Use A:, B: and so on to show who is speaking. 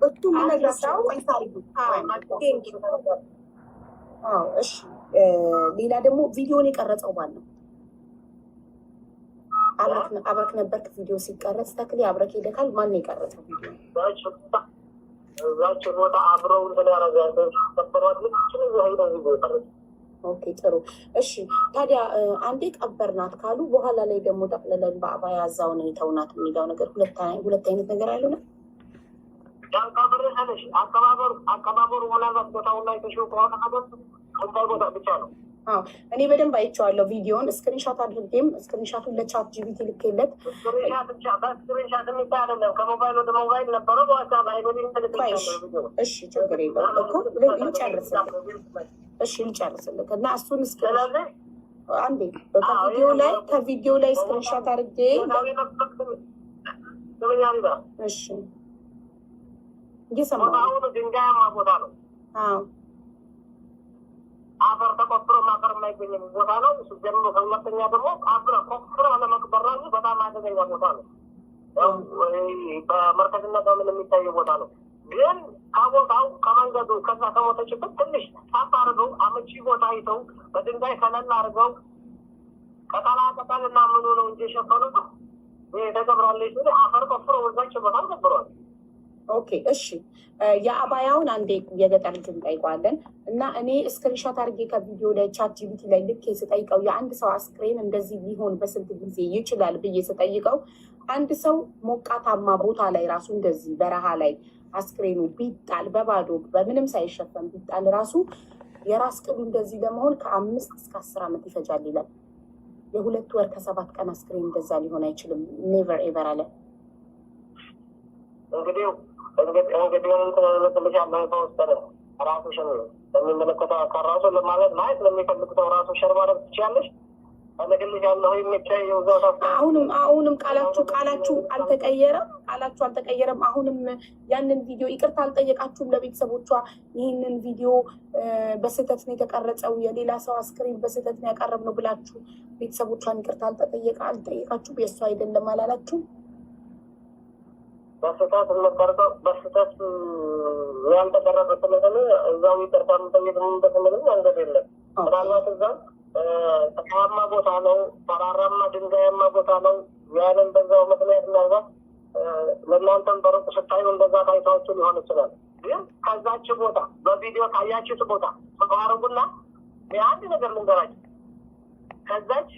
A: እቱ ምነግራቸው እሺ ሌላ ደግሞ ቪዲዮን የቀረጸው ማን ነው? አብረክ ነበርክ ቪዲዮ ሲቀረጽ ተክሌ አብረክ ሄደካል። ማን ነው የቀረጸው ቪዲዮ?
B: ዛች ቦታ አብረው
A: ኦኬ ጥሩ እሺ። ታዲያ አንዴ ቀበርናት ካሉ በኋላ ላይ ደግሞ ጠቅልለን በአባያ ያዛው ነው የተውናት የሚለው ነገር ሁለት አይነት ነገር አለ ነው።
B: አቀባበሩ ምናልባት ቦታውን ላይ ተሽው ከሆነ ነገር ቦታ ብቻ ነው።
A: እኔ በደንብ አይቼዋለሁ ቪዲዮን ስክሪንሻት አድርጌም ስክሪንሻቱን ለቻት ጂቢቲ ልኬለት
B: ስክሪንሻት የሚባል አይደለም። ከሞባይል ወደ ሞባይል ነበረ በዋትስአፕ
A: እሺ ችግር የለውም እኮ ልጨርስልህ። እሺ ልጨርስልህ እና እሱን አንዴ ከቪዲዮ ላይ ስክሪንሻት አድርጌ እሺ
B: እየሰማሁ ድንጋያማ ቦታ ነው። አፈር ተቆፍሮ ማፈር የማይገኝ ቦታ ነው። እሱ ጀምሮ ከሁለተኛ ደግሞ አብረ ቆፍሮ አለመቅበር ራሱ በጣም አደገኛ ቦታ ነው። በመርከዝና በምን የሚታየው ቦታ ነው። ግን ከቦታው ከመንገዱ ከዛ ከሞተችበት ትንሽ ሳፍ አድርገው አመቺ ቦታ አይተው በድንጋይ ከለል አድርገው ቀጠላ ቀጠልና ምኑ ነው እንጂ የሸፈኑት ተገብራለች ስ አፈር ቆፍሮ ወዛቸው ቦታ ገብረዋል።
A: ኦኬ እሺ የአባያውን አንዴ የገጠር ልጅ እንጠይቀዋለን እና እኔ ስክሪንሾት አድርጌ ከቪዲዮ ላይ ቻት ጂቢቲ ላይ ልኬ ስጠይቀው የአንድ ሰው አስክሬን እንደዚህ ሊሆን በስንት ጊዜ ይችላል ብዬ ስጠይቀው አንድ ሰው ሞቃታማ ቦታ ላይ ራሱ እንደዚህ በረሃ ላይ አስክሬኑ ቢጣል በባዶ በምንም ሳይሸፈን ቢጣል ራሱ የራስ ቅሉ እንደዚህ ለመሆን ከ5 እስከ 10 ዓመት ይፈጃል ይላል። የ2 ወር ከ7 ቀን አስክሬን እንደዛ ሊሆን አይችልም። ኔቨር ኤቨር አለ።
B: እንግዲህ ተወሰነ ራሱ ሸር ለሚመለከተው አካል ራሱ ለማለት ማየት ለሚፈልግተው ራሱ ሸር ማድረግ ትችላለች።
A: አሁንም ቃላችሁ አልተቀየረም። አሁንም ያንን ቪዲዮ ይቅርታ አልጠየቃችሁም ለቤተሰቦቿ። ይህንን ቪዲዮ በስህተት ነው የተቀረጸው፣ የሌላ ሰው አስክሬን በስህተት ነው ያቀረብነው ብላችሁ ቤተሰቦቿን ይቅርታ አልጠየቃችሁ? የእሱ አይደለም አላላችሁም?
B: በስህተት የምንቀርጸው በስህተት ያልተቀረጸ ስለሆነ እዛው ይቅርታ የምንጠይቅበት ምንም መንገድ የለም። ምናልባት እዛም ተራራማ ቦታ ነው፣ ተራራማ ድንጋያማ ቦታ ነው። ያንን በዛው ምክንያት ምናልባት ለእናንተም በሩቅ ስታዩ እንደዛ ታይታችሁ ሊሆን ይችላል። ግን ከዛች ቦታ በቪዲዮ ካያችሁት ቦታ ተቋረቡና የአንድ ነገር ልንገራችሁ ከዛች